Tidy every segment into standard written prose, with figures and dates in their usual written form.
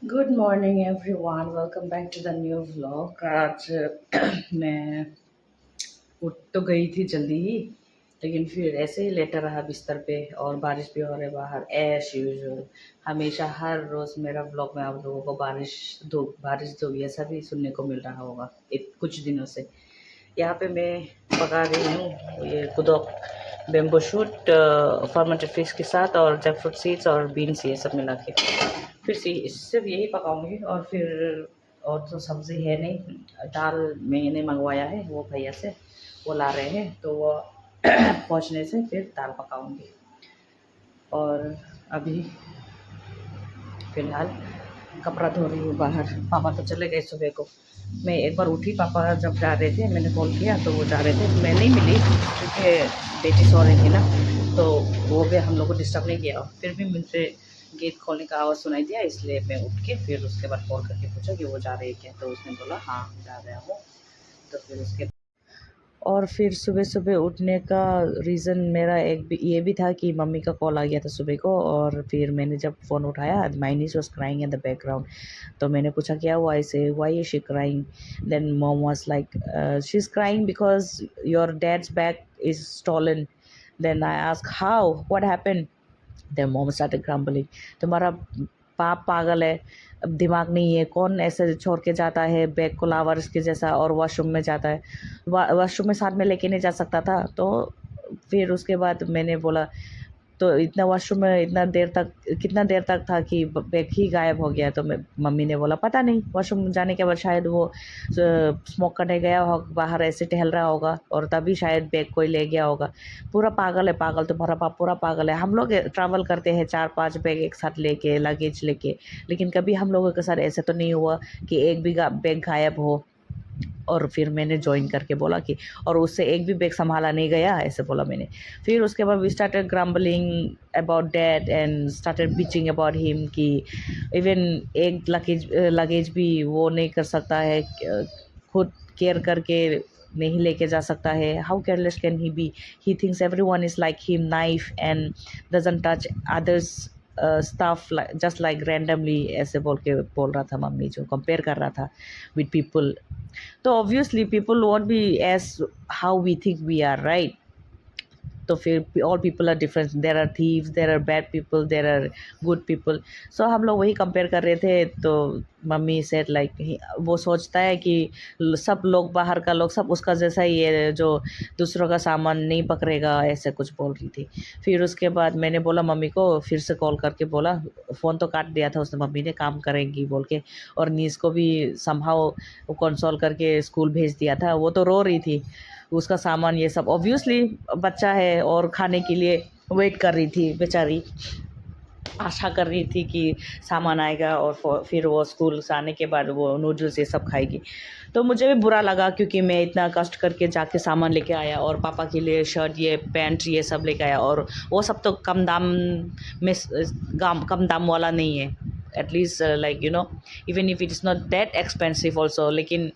Good morning everyone, welcome back to the new vlog. आज मैं उठ तो गई थी जल्दी ही, लेकिन फिर ऐसे ही लेटा रहा बिस्तर पे और बारिश भी हो रही है बाहर एज यूजुअल। हमेशा हर रोज़ मेरा व्लॉग में आप लोगों को बारिश धूप ये सभी सुनने को मिल रहा होगा कुछ दिनों से। यहाँ पे मैं पका रही हूँ ये कुदोक बेम्बो शूट फर्मेंटेड फिश के साथ और जैकफ्रूट सीड्स और बीन्स ये सब मिला के फिर से सिर्फ यही पकाऊंगी। और फिर और तो सब्ज़ी है नहीं, दाल मैंने मंगवाया है वो भैया से, वो ला रहे हैं तो वो पहुँचने से फिर दाल पकाऊंगी। और अभी फ़िलहाल कपड़ा धो रही हूँ बाहर। पापा तो चले गए सुबह को। मैं एक बार उठी, पापा जब जा रहे थे मैंने कॉल किया तो वो जा रहे थे, मैं नहीं मिली क्योंकि बेटी सो रही थी ना, तो वो भी हम लोग को डिस्टर्ब नहीं किया। फिर भी मुझे गेट खोलने का आवाज़ सुनाई दिया, इसलिए मैं उठ के फिर उसके बाद कॉल करके पूछा कि वो जा रही है क्या, तो उसने बोला हाँ जा रहा हूँ। तो फिर उसके और फिर सुबह-सुबह उठने का रीज़न मेरा एक भी ये भी था कि मम्मी का कॉल आ गया था सुबह को। और फिर मैंने जब फ़ोन उठाया, my niece was crying in the background. तो मैंने पूछा क्या हुआ, ऐसे why is she crying? Then mom was like she is crying because your dad's bag is stolen. Then I asked how, what happened? Then mom started grumbling, तुम्हारा बाप पागल है, अब दिमाग नहीं है, कौन ऐसे छोड़ के जाता है बैग को लावर्स के जैसा और वॉशरूम में जाता है, वॉशरूम में साथ में लेके नहीं जा सकता था। तो फिर उसके बाद मैंने बोला तो इतना वॉशरूम में इतना देर तक कितना देर तक था कि बैग ही गायब हो गया। तो मम्मी ने बोला पता नहीं, वॉशरूम जाने के बाद शायद वो स्मोक करने गया होगा, बाहर ऐसे टहल रहा होगा और तभी शायद बैग कोई ले गया होगा। पूरा पागल है, पागल, तुम्हारा बाप पूरा पागल है। हम लोग ट्रैवल करते हैं 4-5 बैग एक साथ लेके, लगेज लेके, लेकिन कभी हम लोगों के साथ ऐसा तो नहीं हुआ कि एक भी बैग गायब हो। और फिर मैंने जॉइन करके बोला कि और उससे एक भी बैग संभाला नहीं गया, ऐसे बोला मैंने। फिर उसके बाद we started grumbling about dad and started bitching about him कि इवन एक लगेज भी वो नहीं कर सकता है, खुद केयर करके नहीं लेके जा सकता है। How careless can he be? He thinks everyone is like him, knife and doesn't touch others stuff just like randomly, ऐसे बोल रहा था मम्मी, जो कंपेयर कर रहा था विद पीपल। तो obviously people want be as how we think we are, right? तो फिर all people are different, there are thieves, there are bad people, there are good people. So हम लोग वही कंपेयर कर रहे थे। तो मम्मी सेड लाइक वो सोचता है कि सब लोग बाहर का लोग सब उसका जैसा ही है, जो दूसरों का सामान नहीं पकड़ेगा, ऐसे कुछ बोल रही थी। फिर उसके बाद मैंने बोला मम्मी को, फिर से कॉल करके बोला, फ़ोन तो काट दिया था उसने, मम्मी ने काम करेंगी बोल के। और नीस को भी समहाउ कंसोल करके स्कूल भेज दिया था। वो तो रो रही थी, उसका सामान ये सब ऑब्वियसली बच्चा है और खाने के लिए वेट कर रही थी बेचारी, आशा कर रही थी कि सामान आएगा और फिर वो स्कूल से आने के बाद वो नूडल्स ये सब खाएगी। तो मुझे भी बुरा लगा क्योंकि मैं इतना कष्ट करके जाके सामान लेके आया और पापा के लिए शर्ट ये पैंट ये सब लेके आया, और वो सब तो कम दाम में कम दाम वाला नहीं है। At least like you know, even if it is not that expensive also, लेकिन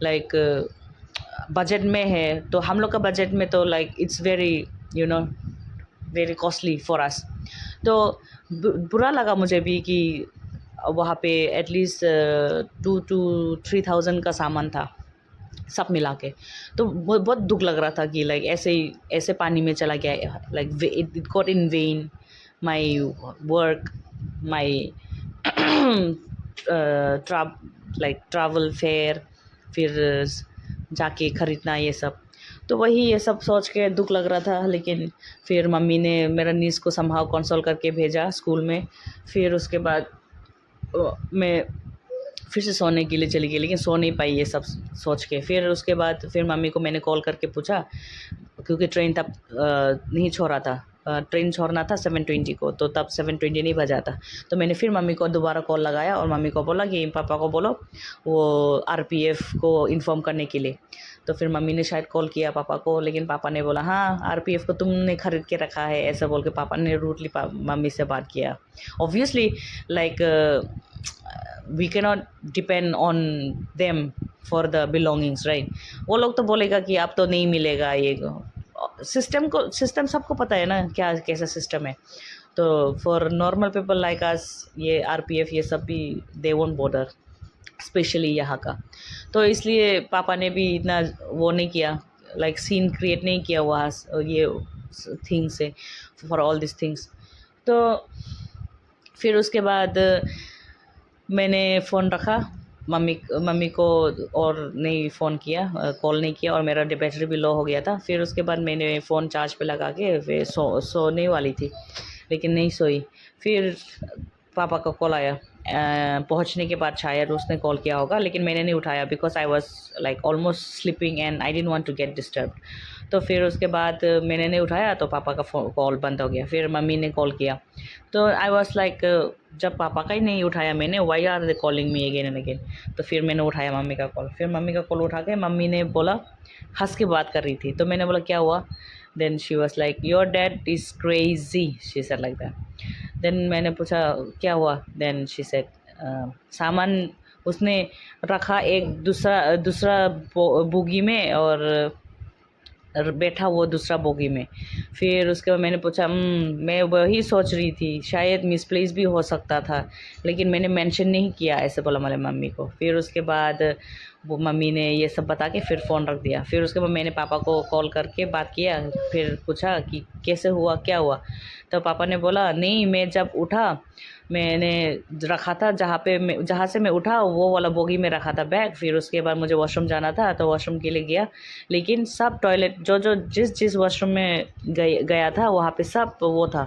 लाइक बजट में है। तो हम लोग का बजट में तो like it's very you know very costly for us. तो बुरा लगा मुझे भी कि वहाँ पे एटलीस्ट 2 to 3,000 का सामान था सब मिला के। तो बहुत दुख लग रहा था कि लाइक ऐसे ही ऐसे पानी में चला गया, like it got in when my work, my travel fair, फिर जाके ख़रीदना ये सब। तो वही ये सब सोच के दुख लग रहा था। लेकिन फिर मम्मी ने मेरा नीस को समहाउ कंसोल करके भेजा स्कूल में। फिर उसके बाद मैं फिर से सोने के लिए चली गई, लेकिन सो नहीं पाई ये सब सोच के। फिर उसके बाद फिर मम्मी को मैंने कॉल करके पूछा, क्योंकि ट्रेन तब नहीं छोड़ा था, ट्रेन छोड़ना था 7:20 को, तो तब 7:20 नहीं बजा था। तो मैंने फिर मम्मी को दोबारा कॉल लगाया और मम्मी को बोला कि पापा को बोलो वो आरपीएफ को इन्फॉर्म करने के लिए। तो फिर मम्मी ने शायद कॉल किया पापा को, लेकिन पापा ने बोला हाँ आरपीएफ को तुमने ख़रीद के रखा है, ऐसा बोल के पापा ने रूडली मम्मी से बात किया। Obviously like we cannot depend on them for the belongings, right? वो लोग तो बोलेगा कि अब तो नहीं मिलेगा ये। सिस्टम सबको पता है ना क्या कैसा सिस्टम है। तो for normal people like us ये RPF ये सब भी दे वोंट बॉर्डर, स्पेशली यहाँ का। तो इसलिए पापा ने भी इतना वो नहीं किया, लाइक सीन क्रिएट नहीं किया वहाँ ये थिंग से, फॉर ऑल दिस थिंग्स। तो फिर उसके बाद मैंने फ़ोन रखा, मम्मी को और नहीं फ़ोन किया, कॉल नहीं किया, और मेरा बैटरी भी लो हो गया था। फिर उसके बाद मैंने फ़ोन चार्ज पे लगा के फिर सोने वाली थी, लेकिन नहीं सोई। फिर पापा का कॉल आया, पहुंचने के बाद शायद उसने कॉल किया होगा, लेकिन मैंने नहीं उठाया because I was like almost sleeping and I didn't want to get disturb. तो फिर उसके बाद मैंने नहीं उठाया तो पापा का कॉल बंद हो गया। फिर मम्मी ने कॉल किया, तो आई वॉज लाइक जब पापा का ही नहीं उठाया मैंने, why are they calling me again and again. तो फिर मैंने उठाया मम्मी का कॉल। फिर मम्मी का कॉल उठा के मम्मी ने बोला, हंस के बात कर रही थी, तो मैंने बोला क्या हुआ? Then she was like your dad is crazy, she said like that. देन मैंने पूछा क्या हुआ? देन शी सेड सामान उसने रखा एक दूसरा बोगी में और बैठा वो दूसरा बोगी में। फिर उसके बाद मैंने पूछा मैं वही सोच रही थी, शायद मिसप्लेस भी हो सकता था, लेकिन मैंने मेंशन नहीं किया, ऐसे बोला मेरे मम्मी को। फिर उसके बाद वो मम्मी ने ये सब बता के फिर फ़ोन रख दिया। फिर उसके बाद मैंने पापा को कॉल करके बात किया, फिर पूछा कि कैसे हुआ, क्या हुआ? तो पापा ने बोला नहीं, मैं जब उठा मैंने रखा था जहाँ से मैं उठा वो वाला बोगी में रखा था बैग। फिर उसके बाद मुझे वॉशरूम जाना था तो वॉशरूम के लिए गया, लेकिन सब टॉयलेट जो जिस वॉशरूम में गया था वहाँ पे सब वो था,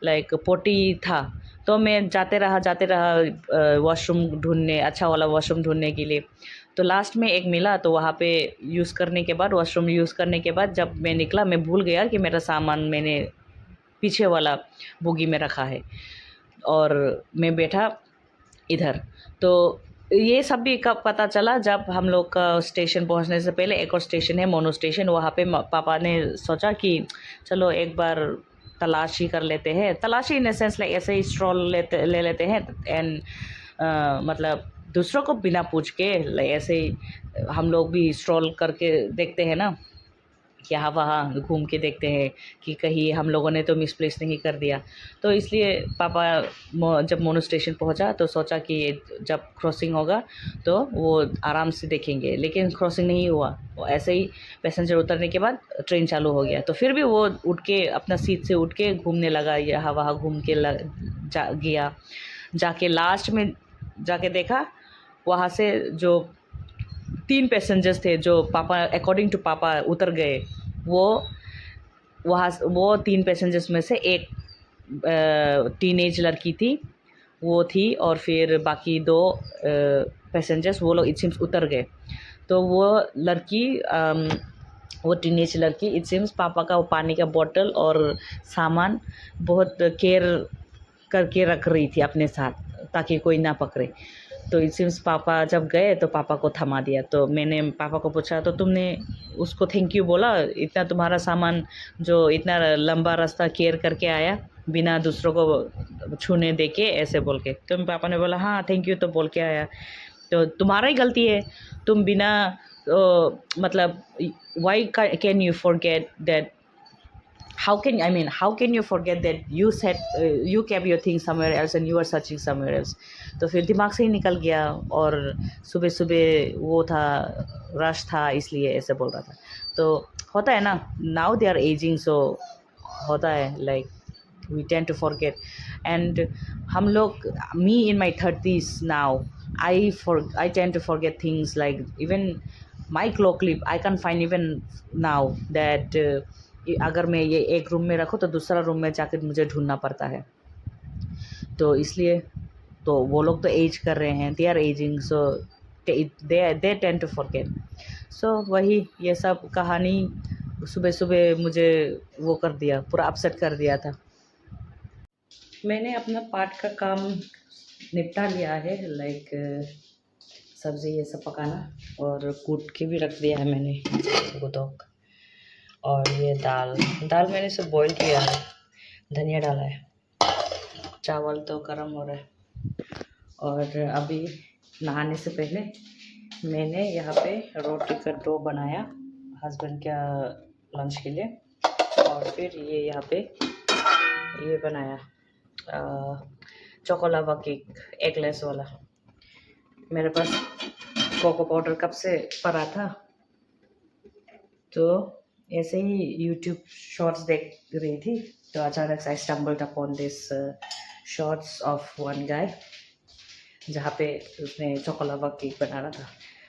लाइक पोटी था। तो मैं जाते रहा वॉशरूम ढूंढने, अच्छा वाला वॉशरूम ढूंढने के लिए। तो लास्ट में एक मिला, तो वहाँ पे यूज़ करने के बाद, वॉशरूम यूज़ करने के बाद जब मैं निकला, मैं भूल गया कि मेरा सामान मैंने पीछे वाला बोगी में रखा है और मैं बैठा इधर। तो ये सब भी कब पता चला, जब हम लोग का स्टेशन पहुंचने से पहले एक और स्टेशन है मोनो स्टेशन, वहाँ पे पापा ने सोचा कि चलो एक बार तलाशी कर लेते हैं, तलाशी इन द सेंस लाइक ऐसे ही स्ट्रॉल ले लेते हैं एंड मतलब दूसरों को बिना पूछ के ऐसे ही हम लोग भी स्ट्रॉल करके देखते हैं ना, यहाँ वहाँ घूम के देखते हैं कि कहीं हम लोगों ने तो मिसप्लेस नहीं कर दिया। तो इसलिए पापा जब मोनो स्टेशन पहुँचा तो सोचा कि जब क्रॉसिंग होगा तो वो आराम से देखेंगे, लेकिन क्रॉसिंग नहीं हुआ। वो ऐसे ही पैसेंजर उतरने के बाद ट्रेन चालू हो गया। तो फिर भी वो उठ के अपना सीट से उठ के घूमने लगा, यहाँ वहाँ घूम के गया। जाके लास्ट में जाके देखा, वहाँ से जो 3 पैसेंजर्स थे जो पापा अकॉर्डिंग टू पापा उतर गए, वो 3 पैसेंजर्स में से एक टीनेज लड़की थी, वो थी, और फिर बाकी 2 पैसेंजर्स वो लोग इट सीम्स उतर गए। तो वो टीनेज लड़की इट सीम्स पापा का वो पानी का बॉटल और सामान बहुत केयर करके रख रही थी अपने साथ ताकि कोई ना पकड़े। तो इट सीम्स पापा जब गए तो पापा को थमा दिया। तो मैंने पापा को पूछा तो तुमने उसको थैंक यू बोला, इतना तुम्हारा सामान जो इतना लंबा रास्ता केयर करके आया बिना दूसरों को छूने दे के, ऐसे बोल के। तो पापा ने बोला हाँ थैंक यू तो बोल के आया, तो तुम्हारा ही गलती है, तुम बिना मतलब why can you forget that, how can you forget that you said you kept your things somewhere else and you are searching somewhere else। तो फिर दिमाग से ही निकल गया, और सुबह सुबह वो था, रश था, इसलिए ऐसे बोल रहा था। तो होता है ना, नाउ दे आर एजिंग, सो होता है like we tend to forget। and हम लोग, me in my 30s now, I tend to forget things like even my claw clip I can't find even now that अगर मैं ये एक room में रखूँ तो दूसरा रूम में जाकर मुझे ढूंढना पड़ता है। तो इसलिए तो वो लोग तो एज कर रहे हैं, they are ageing, so they tend to forget. So वही ये सब कहानी सुबह सुबह मुझे वो कर दिया, पूरा अपसेट कर दिया था। मैंने अपना पार्ट का काम निपटा लिया है, लाइक सब्ज़ी ये सब पकाना, और कूट के भी रख दिया है मैंने गुदौक। और ये दाल मैंने सब बॉईल किया है, धनिया डाला है, चावल तो गर्म हो रहा है। और अभी नहाने से पहले मैंने यहाँ पे रोटी का डो बनाया हस्बैंड का लंच के लिए, और फिर ये यहाँ पे ये बनाया चोकोलावा केक एगलेस वाला। मेरे पास कोको पाउडर कब से पड़ा था, तो ऐसे ही यूट्यूब शॉर्ट्स देख रही थी, तो अचानक से आई stumbled upon this shorts of one guy, जहाँ पे उसने चोकोलावा केक बना रहा था।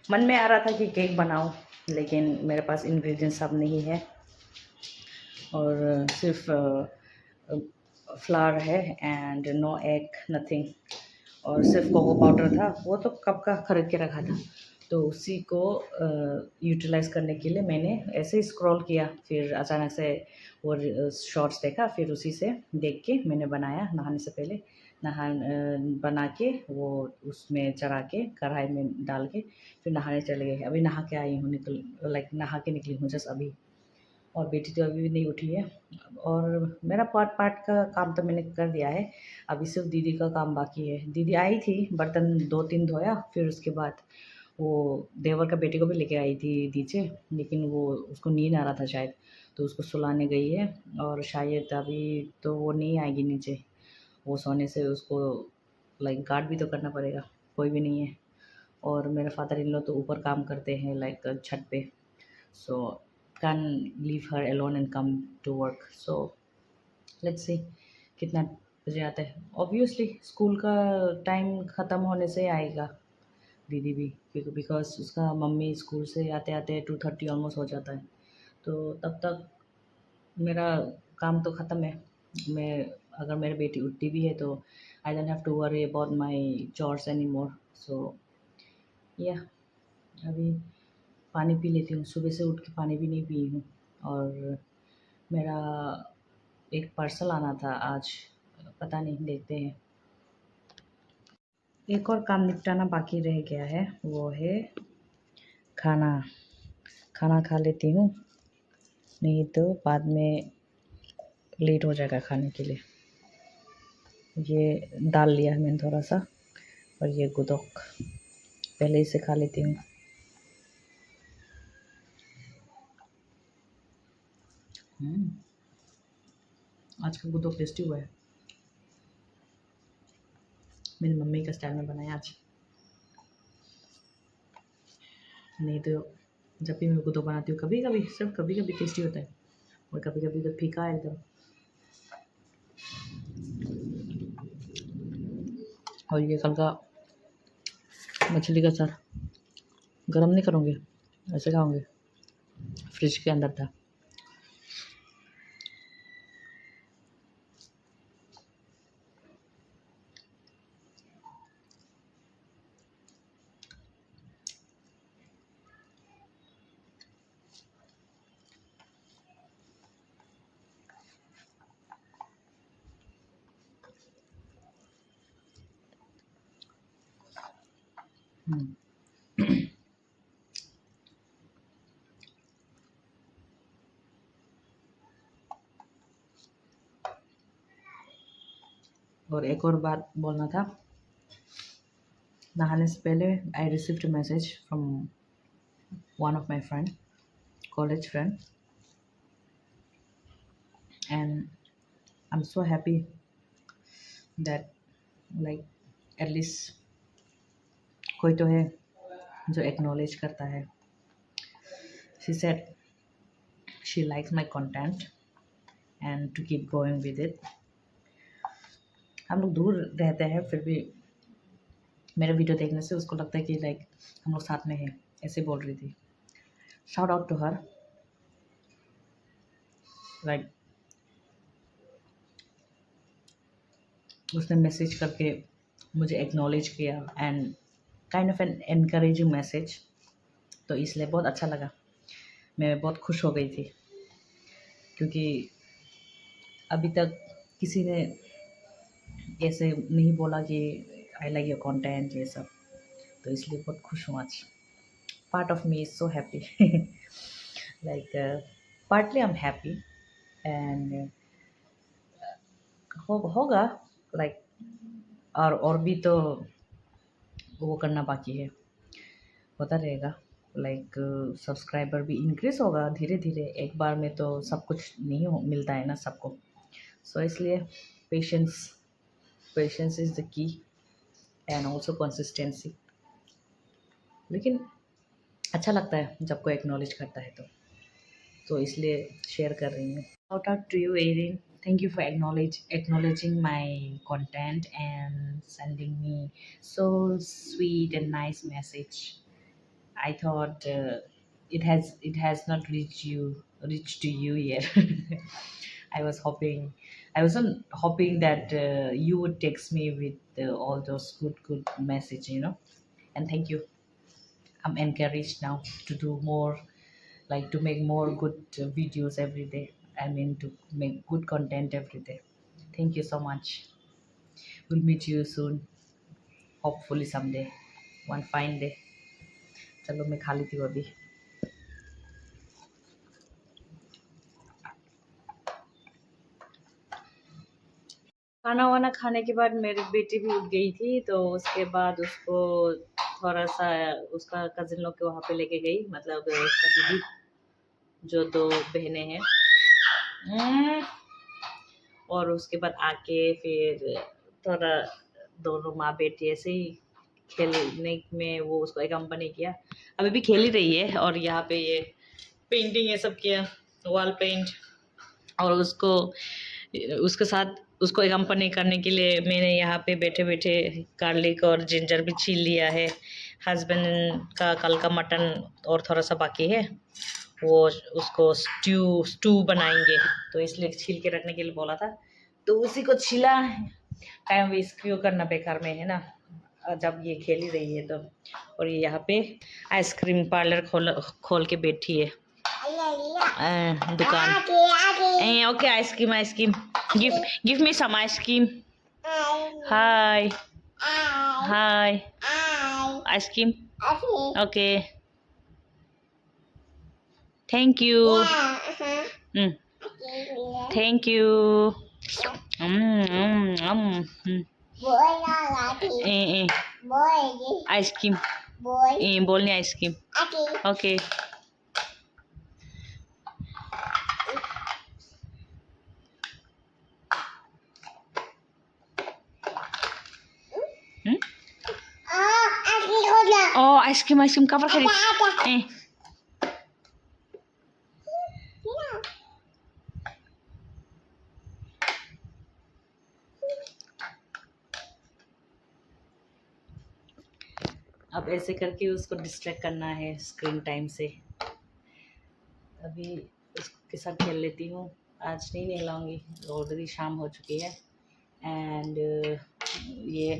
मन में आ रहा था कि केक बनाऊं, लेकिन मेरे पास इंग्रेडिएंट्स सब नहीं है और सिर्फ फ्लावर है एंड नो एग नथिंग, और सिर्फ कोको पाउडर था, वो तो कब का खरीद के रखा था। तो उसी को यूटिलाइज़ करने के लिए मैंने ऐसे ही स्क्रॉल किया, फिर अचानक से वो शॉर्ट्स देखा, फिर उसी से देख के मैंने बनाया। नहाने से पहले बना के वो उसमें चढ़ा के कढ़ाई में डाल के फिर नहाने चले गए। अभी नहा के आई हूँ, नहा के निकली हूँ जस्ट अभी, और बेटी तो अभी भी नहीं उठी है। और मेरा पार्ट पार्ट का काम तो मैंने कर दिया है, अभी सिर्फ दीदी का काम बाकी है। दीदी आई थी, बर्तन 2-3 धोया, फिर उसके बाद वो देवर का बेटे को भी लेके आई थी नीचे, लेकिन वो उसको नींद आ रहा था शायद, तो उसको सुलाने गई है, और शायद अभी तो वो नहीं आएगी नीचे। वो सोने से उसको गार्ड भी तो करना पड़ेगा, कोई भी नहीं है। और मेरे फादर इन लॉ तो ऊपर काम करते हैं छत पे, so can't leave her alone and come to work. So let's see कितना बजे आता है। ऑब्वियसली स्कूल का टाइम ख़त्म होने से आएगा दीदी भी, बिकॉज उसका मम्मी स्कूल से आते आते 2:30 ऑलमोस्ट हो जाता है, तो तब तक मेरा काम तो ख़त्म है। मैं अगर मेरी बेटी उठती भी है तो I don't have to worry about my chores any more. So yeah अभी पानी पी लेती हूँ, सुबह से उठ के पानी भी नहीं पी हूँ। और मेरा एक पार्सल आना था आज, पता नहीं, देखते हैं। एक और काम निपटाना बाकी रह गया है, वो है खाना। खाना खा लेती हूँ, नहीं तो बाद में लेट हो जाएगा खाने के लिए। ये दाल लिया है मैंने थोड़ा सा, और ये गुदोक पहले ही से खा लेती हूँ। आज का गुदोक टेस्टी हुआ है, मेरी मम्मी का स्टाइल में बनाया आज। नहीं तो जब भी मैं गुदोक बनाती हूँ, कभी कभी, सिर्फ कभी कभी टेस्टी होता है, और कभी कभी तो फीका है एकदम। और ये कल का मछली का सर गरम नहीं करूँगी, ऐसे खाऊंगी, फ्रिज के अंदर था। और एक और बात बोलना था, नहाने से पहले I received message from one of my friend, college friend, and I am so happy that at least कोई तो है जो एक्नॉलेज करता है। She said she likes my content and to keep going with it. हम लोग दूर रहते हैं, फिर भी मेरे वीडियो देखने से उसको लगता है कि हम लोग साथ में हैं, ऐसे बोल रही थी। Shout out to her. उसने मैसेज करके मुझे एक्नॉलेज किया, and kind of an encouraging message, तो इसलिए बहुत अच्छा लगा। मैं बहुत खुश हो गई थी, क्योंकि अभी तक किसी ने ऐसे नहीं बोला कि आई लाइक योर कंटेंट, ये सब, तो इसलिए बहुत खुश हूँ आज। Part of me is so happy, partly I am happy, and होगा और भी तो वो करना बाकी है, होता रहेगा। सब्सक्राइबर भी इंक्रीज़ होगा धीरे धीरे, एक बार में तो सब कुछ नहीं मिलता है ना सबको। सो इसलिए patience patience is the key and also consistency. लेकिन अच्छा लगता है जब कोई एक्नॉलेज करता है तो इसलिए शेयर कर रही हूँ। Shout out to you, Erin. Thank you for acknowledging my content and sending me so sweet and nice message. I thought it has not reached to you yet. I was hoping, I wasn't hoping that you would text me with all those good message, And thank you. I'm encouraged now to do more, like to make more good videos every day. I mean to make good content every day. Thank you so much. We'll meet you soon, hopefully someday, one fine day. चलो मैं खा लेती हूँ अभी। खाना वाना खाने के बाद मेरी बेटी भी उठ गई थी, तो उसके बाद उसको थोड़ा सा उसका कजिन लोग के वहाँ पे लेके गई, मतलब उसका दीदी जो 2 बहनें हैं। और उसके बाद आके फिर थोड़ा दोनों माँ बेटी ऐसे ही खेलने में वो उसको एकम्पनी किया। अभी भी खेल ही रही है, और यहाँ पे ये पेंटिंग ये सब किया, वॉल पेंट। और उसके साथ उसको एकम्पनी करने के लिए मैंने यहाँ पे बैठे बैठे गार्लिक और जिंजर भी छील लिया है। हस्बैंड का कल का मटन और थोड़ा सा बाकी है, वो उसको स्टू बनाएंगे, तो इसलिए छील के रखने के लिए बोला था, तो उसी को छीला। टाइम वेस्ट क्यों करना बेकार में, है ना, जब ये खेल ही रही है तो। और ये यहाँ पे आइसक्रीम पार्लर खोल के बैठी है, दुकान। Okay, ice cream give me some ice cream. Hi hi ice cream. Okay, thank you. Thank you. Ice cream बोलने ice cream. Okay. Oh, ice cream kapan kali? अब ऐसे करके उसको डिस्ट्रैक्ट करना है स्क्रीन टाइम से। अभी उसके साथ खेल लेती हूँ, आज नहीं नहलाऊंगी, ऑलरेडी शाम हो चुकी है। एंड ये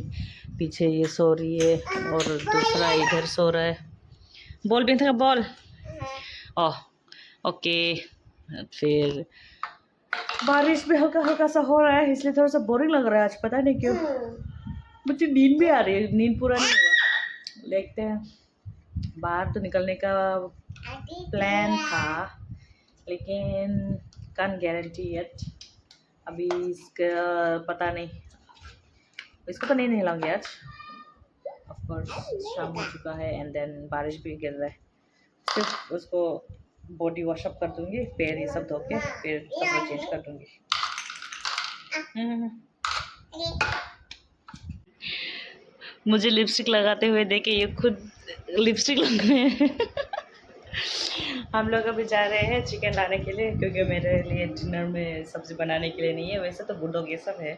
पीछे ये सो रही है और दूसरा इधर सो रहा है। बॉल भी था, बॉल। Oh okay. फिर बारिश भी हल्का हल्का सा हो रहा है, इसलिए थोड़ा सा बोरिंग लग रहा है आज, पता नहीं क्यों। मुझे नींद भी आ रही है, नींद पूरा नहीं हुआ। देखते हैं, बाहर तो निकलने का प्लान था, लेकिन कान गारंटी येट। अभी इसका पता नहीं, इसको तो नहीं नहलाऊंगी आज, ऑफ कोर्स शाम हो चुका है एंड देन बारिश भी गिर रहा है। सिर्फ उसको बॉडी वॉशअप कर दूंगी, पैर ये सब धो के फिर कपड़ा चेंज कर दूंगी। मुझे लिपस्टिक लगाते हुए देखे ये खुद लिपस्टिक लग रहे हैं। हम लोग अभी जा रहे हैं चिकन लाने के लिए, क्योंकि मेरे लिए डिनर में सब्ज़ी बनाने के लिए नहीं है। वैसे तो बुढ़ों ये सब है,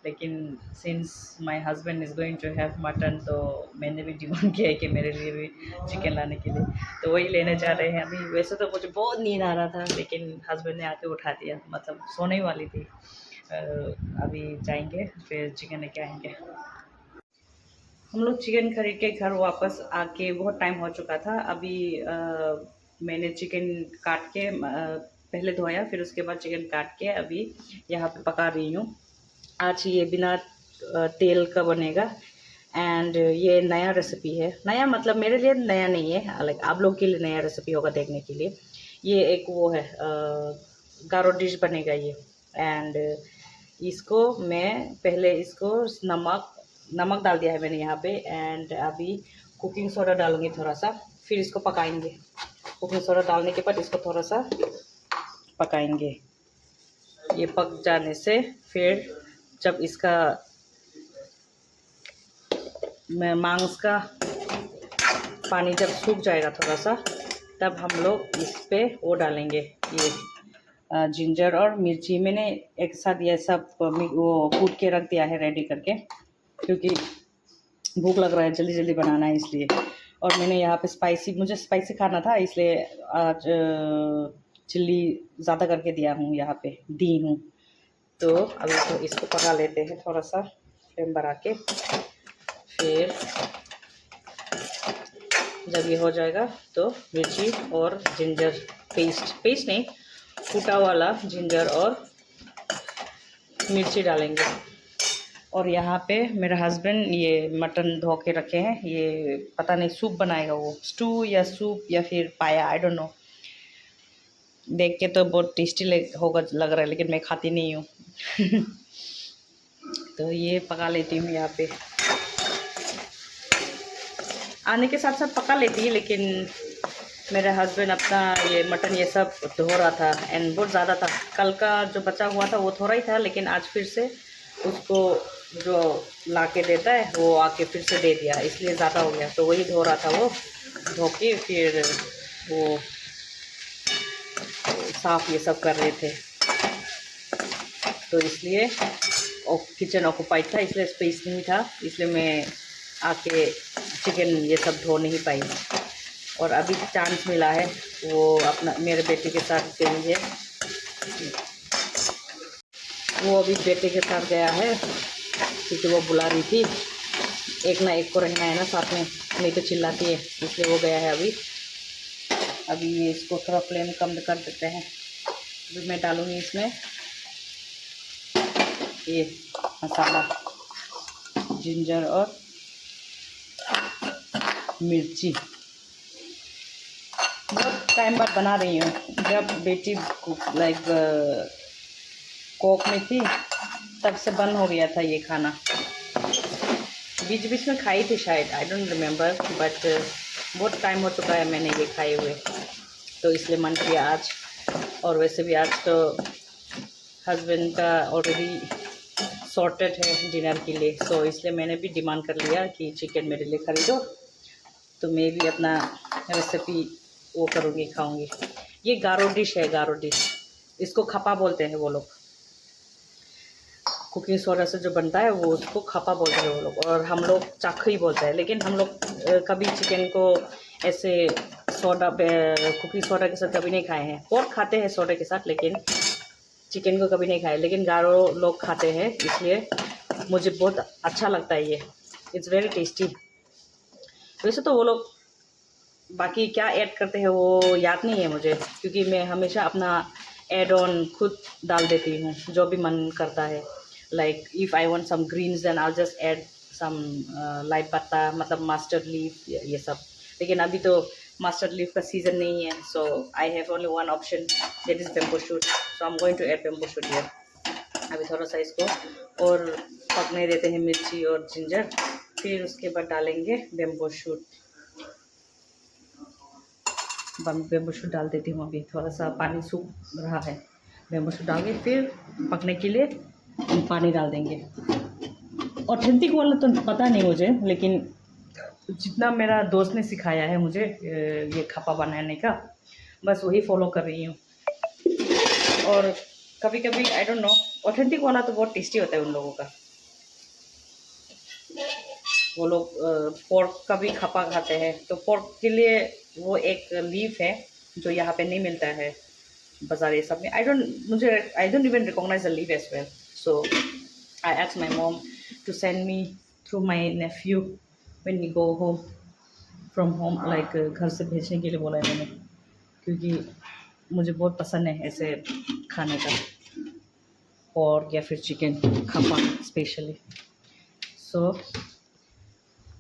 लेकिन since my husband is going to have mutton, तो मैंने भी डिमांड किया है कि मेरे लिए भी चिकन लाने के लिए, तो वही लेने जा रहे हैं अभी। वैसे तो मुझे बहुत नींद आ रहा था, लेकिन हस्बैंड ने आके उठा दिया, मतलब सोने ही वाली थी। अभी जाएंगे फिर चिकन लेके आएंगे। हम लोग चिकन खरीद के घर वापस आके बहुत टाइम हो चुका था। अभी मैंने चिकन काट के पहले धोया, फिर उसके बाद चिकन काट के अभी यहाँ पे पका रही हूँ। आज ये बिना तेल का बनेगा, एंड ये नया रेसिपी है। नया मतलब मेरे लिए नया नहीं है, लाइक आप लोग के लिए नया रेसिपी होगा देखने के लिए। ये एक वो है गारो डिश बनेगा ये। एंड इसको मैं पहले इसको नमक डाल दिया है मैंने यहाँ पे, एंड अभी कुकिंग सोडा डालूंगी थोड़ा सा, फिर इसको पकाएंगे। कुकिंग सोडा डालने के बाद इसको थोड़ा सा पकाएंगे। ये पक जाने से फिर जब इसका मांस का पानी जब सूख जाएगा थोड़ा सा, तब हम लोग इस पे वो डालेंगे, ये जिंजर और मिर्ची। मैंने एक साथ ये सब वो कूट के रख दिया है रेडी करके, क्योंकि भूख लग रहा है, जल्दी जल्दी बनाना है इसलिए। और मैंने यहाँ पे स्पाइसी, मुझे स्पाइसी खाना था इसलिए आज चिल्ली ज़्यादा करके दिया हूँ, यहाँ पे दी हूँ। तो अभी तो इसको पका लेते हैं थोड़ा सा फ्लेम बढ़ा के। फिर जब ये हो जाएगा तो मिर्ची और जिंजर पेस्ट नहीं, कूटा वाला जिंजर और मिर्ची डालेंगे। और यहाँ पे मेरा हस्बैंड ये मटन धो के रखे हैं, ये पता नहीं सूप बनाएगा, वो स्टू या सूप या फिर पाया, आई डोंट नो। देख के तो बहुत टेस्टी होगा लग रहा है, लेकिन मैं खाती नहीं हूँ। तो ये पका लेती हूँ यहाँ पे, आने के साथ साथ पका लेती है, लेकिन मेरे हस्बैंड अपना ये मटन ये सब धो रहा था एंड बहुत ज़्यादा था। कल का जो बचा हुआ था वो थोड़ा ही था, लेकिन आज फिर से उसको जो ला के देता है वो आके फिर से दे दिया, इसलिए ज़्यादा हो गया। तो वही धो रहा था, वो धो के फिर वो साफ़ ये सब कर रहे थे। तो इसलिए किचन ऑक्यूपाइड था, इसलिए स्पेस नहीं था, इसलिए मैं आके चिकन ये सब धो नहीं पाई। और अभी चांस मिला है, वो अपना मेरे बेटे के साथ गई है, वो अभी बेटे के साथ गया है क्योंकि वो बुला रही थी, एक ना एक को रहना है ना साथ में, नहीं तो चिल्लाती है, इसलिए वो गया है अभी ये इसको थोड़ा फ्लेम कम कर देते हैं। अभी मैं डालूँगी इसमें ये मसाला, जिंजर और मिर्ची। बहुत टाइम बाद बना रही हूँ, जब बेटी लाइक कोक में थी तब से बंद हो गया था ये खाना। बीच बीच में खाई थी शायद, आई डोंट रिमेम्बर, बट बहुत टाइम हो चुका है मैंने ये खाए हुए, तो इसलिए मन किया आज। और वैसे भी आज तो हस्बैंड का ऑलरेडी सॉर्टेड है डिनर के लिए, सो इसलिए मैंने भी डिमांड कर लिया कि चिकन मेरे लिए ख़रीदो। तो मैं भी अपना रेसिपी वो करूँगी, खाऊँगी। ये गारो डिश है, गारो डिश, इसको खपा बोलते हैं वो लोग। कुकिंग सोडा से जो बनता है वो उसको खपा बोलते हैं वो लोग, और हम लोग चाखू ही बोलते हैं। लेकिन हम लोग कभी चिकन को ऐसे सोडा कुकिंग सोडा के साथ कभी नहीं खाए हैं। पोर्क खाते हैं सोडा के साथ, लेकिन चिकन को कभी नहीं खाए। लेकिन गारो लोग खाते हैं, इसलिए मुझे बहुत अच्छा लगता है ये, इट्स वेरी टेस्टी। वैसे तो वो लोग बाकी क्या ऐड करते हैं वो याद नहीं है मुझे, क्योंकि मैं हमेशा अपना एड ऑन खुद डाल देती हूँ जो भी मन करता है। Like if I want some greens then I just add some लाई पत्ता, मतलब मस्टर्ड लीफ, ये सब। लेकिन अभी तो मस्टर्ड लीफ का सीज़न नहीं है, so I have only one option, that is bamboo shoot. So I am going to add bamboo shoot here. अभी थोड़ा सा इसको और पकने देते हैं, मिर्ची और जिंजर, फिर उसके बाद डालेंगे बेम्बू शूट। बेम्बू शूट डाल देती हूँ। अभी थोड़ा सा पानी सूख रहा है, बेम्बू शूट डाल के फिर पकने के लिए पानी डाल देंगे। ऑथेंटिक वाला तो पता नहीं मुझे, लेकिन जितना मेरा दोस्त ने सिखाया है मुझे ये खपा बनाने का, बस वही फॉलो कर रही हूँ। और कभी कभी आई डोंट नो, ऑथेंटिक वाला तो बहुत टेस्टी होता है उन लोगों का। वो लोग पोर्क का भी खपा खाते हैं, तो पोर्क के लिए वो एक लीफ है जो यहाँ पे नहीं मिलता है बाजार ये सब में। I don't even recognise the leaf as well. So I ask my mom to send me through my nephew when we go home from home, like घर से भेजने के लिए बोला है मैंने, क्योंकि मुझे बहुत पसंद है ऐसे खाने का, पोर्क या फिर चिकन खपा specially. So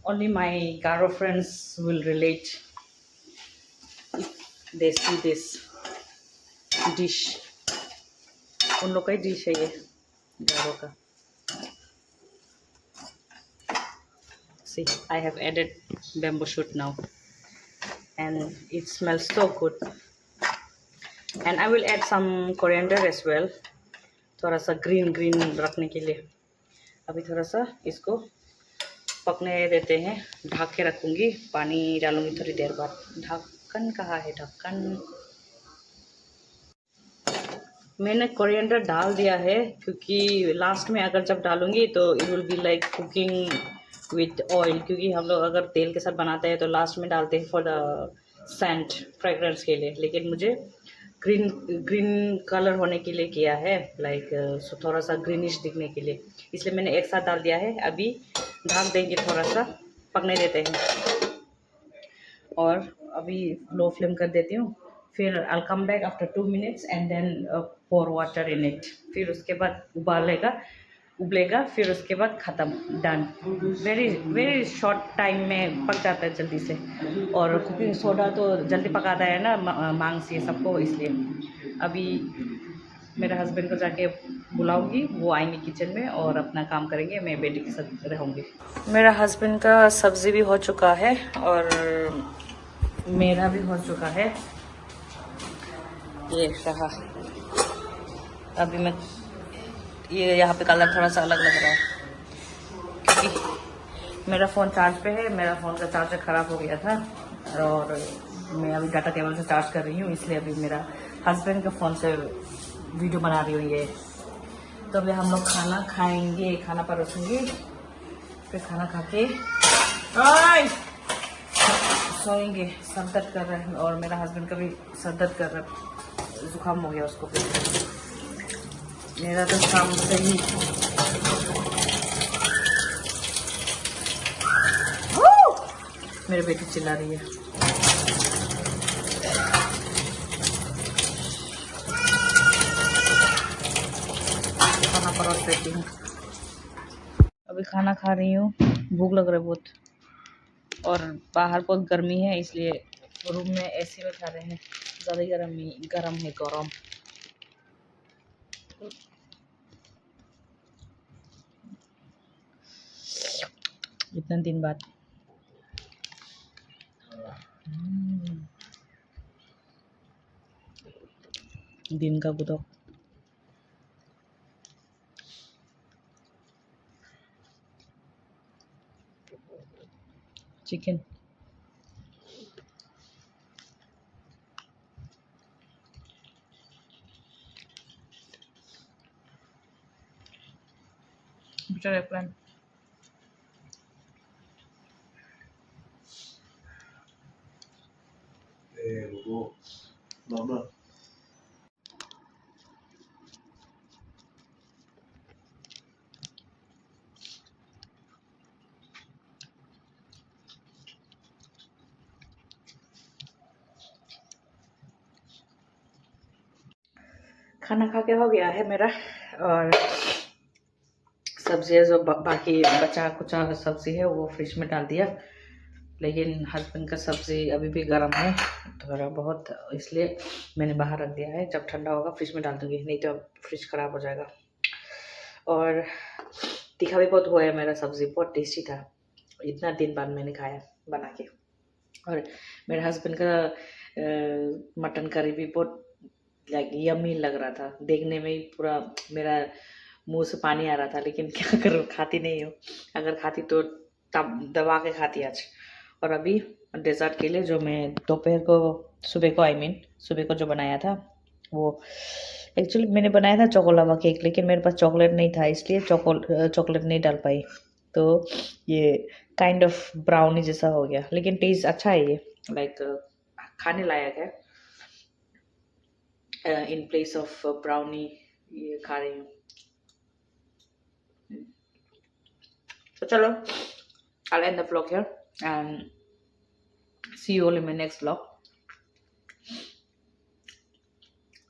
only my Garo friends will relate if they see this dish. उन लोग का ही डिश है ये गारो का। See, I have added bamboo shoot now and it smells so good. And I will add some coriander as well, थोड़ा सा green रखने के लिए। अभी थोड़ा सा इसको पकने देते हैं, ढक के रखूँगी, पानी डालूँगी थोड़ी देर बाद। ढक्कन कहाँ है ढक्कन? मैंने कोरिएंडर डाल दिया है क्योंकि लास्ट में अगर जब डालूँगी तो it will be like cooking with oil, क्योंकि हम लोग अगर तेल के साथ बनाते हैं तो लास्ट में डालते हैं फॉर द सेंट फ्रेगरेंस के लिए, लेकिन मुझे ग्रीन ग्रीन कलर होने के लिए किया है, लाइक थोड़ा सा ग्रीनिश दिखने के लिए, इसलिए मैंने एक साथ डाल दिया है। अभी ढक देंगे, थोड़ा सा पकने देते हैं और अभी लो फ्लेम कर देती हूँ। फिर I'll come back after 2 minutes and then pour water in it। फिर उसके बाद उबलेगा, फिर उसके बाद ख़त्म, done. Very very short time में पक जाता है जल्दी से, और कुकिंग सोडा तो जल्दी पकाता है ना मांस ये सबको, इसलिए अभी मेरे हस्बैंड को जाके बुलाऊंगी, वो आएंगे किचन में और अपना काम करेंगे, मैं बेटी के साथ रहूँगी। मेरा हस्बैंड का सब्ज़ी भी हो चुका है और मेरा भी हो चुका है, ये रहा। अभी मैं ये यहाँ पे कलर थोड़ा सा अलग लग रहा है क्योंकि मेरा फ़ोन चार्ज पे है, मेरा फ़ोन का चार्जर ख़राब हो गया था और मैं अभी डाटा केबल से चार्ज कर रही हूँ, इसलिए अभी मेरा हस्बैंड के फ़ोन से वीडियो बना रही हूँ ये। तो अभी हम लोग खाना खाएंगे, खाना परोसेंगे, फिर खाना खा के सोएंगे। सर दर्द कर रहा है और मेरा हस्बैंड का भी सर दर्द कर रहा है, जुकाम हो गया उसको भी। मेरा तो शाम से ही मेरी बेटी चिल्ला रही है। खाना परोस देती हूँ, अभी खाना खा रही हूँ, भूख लग रहा है बहुत और बाहर बहुत गर्मी है, इसलिए रूम में एसी में खा रहे हैं। ज़्यादा गरम है गरम। इतना दिन बाद दिन का गुदो चिकन। बेचारे प्लान Mama. खाना खा के हो गया है मेरा, और सब्ज़ी जो बाकी बचा कुचा सब्ज़ी है वो फ्रिज में डाल दिया, लेकिन हस्बैंड का सब्ज़ी अभी भी गर्म है थोड़ा बहुत, इसलिए मैंने बाहर रख दिया है। जब ठंडा होगा फ्रिज में डाल दूँगी, नहीं तो फ्रिज ख़राब हो जाएगा। और तीखा भी बहुत हुआ है मेरा सब्ज़ी, बहुत टेस्टी था, इतना दिन बाद मैंने खाया बना के। और मेरे हस्बैंड का मटन करी भी बहुत लाइक यम्मी लग रहा था, देखने में ही पूरा मेरा मुंह से पानी आ रहा था, लेकिन क्या करूँ, खाती नहीं हूँ। अगर खाती तो तब दबा के खाती आज। और अभी डेज़र्ट के लिए जो मैं सुबह को सुबह को जो बनाया था, वो एक्चुअली मैंने बनाया था चोकोलावा केक, लेकिन मेरे पास चॉकलेट नहीं था, इसलिए चॉकलेट नहीं डाल पाई, तो ये काइंड ऑफ ब्राउनी जैसा हो गया, लेकिन टेस्ट अच्छा है, ये लाइक खाने लायक है। इन प्लेस ऑफ ब्राउनी ये खा रही हूँ। तो चलो, I'll end the vlog here and see you all in my next vlog.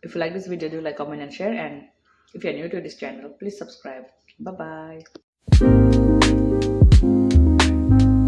If you like this video, do like, comment and share, and if you're new to this channel, please subscribe. Bye bye.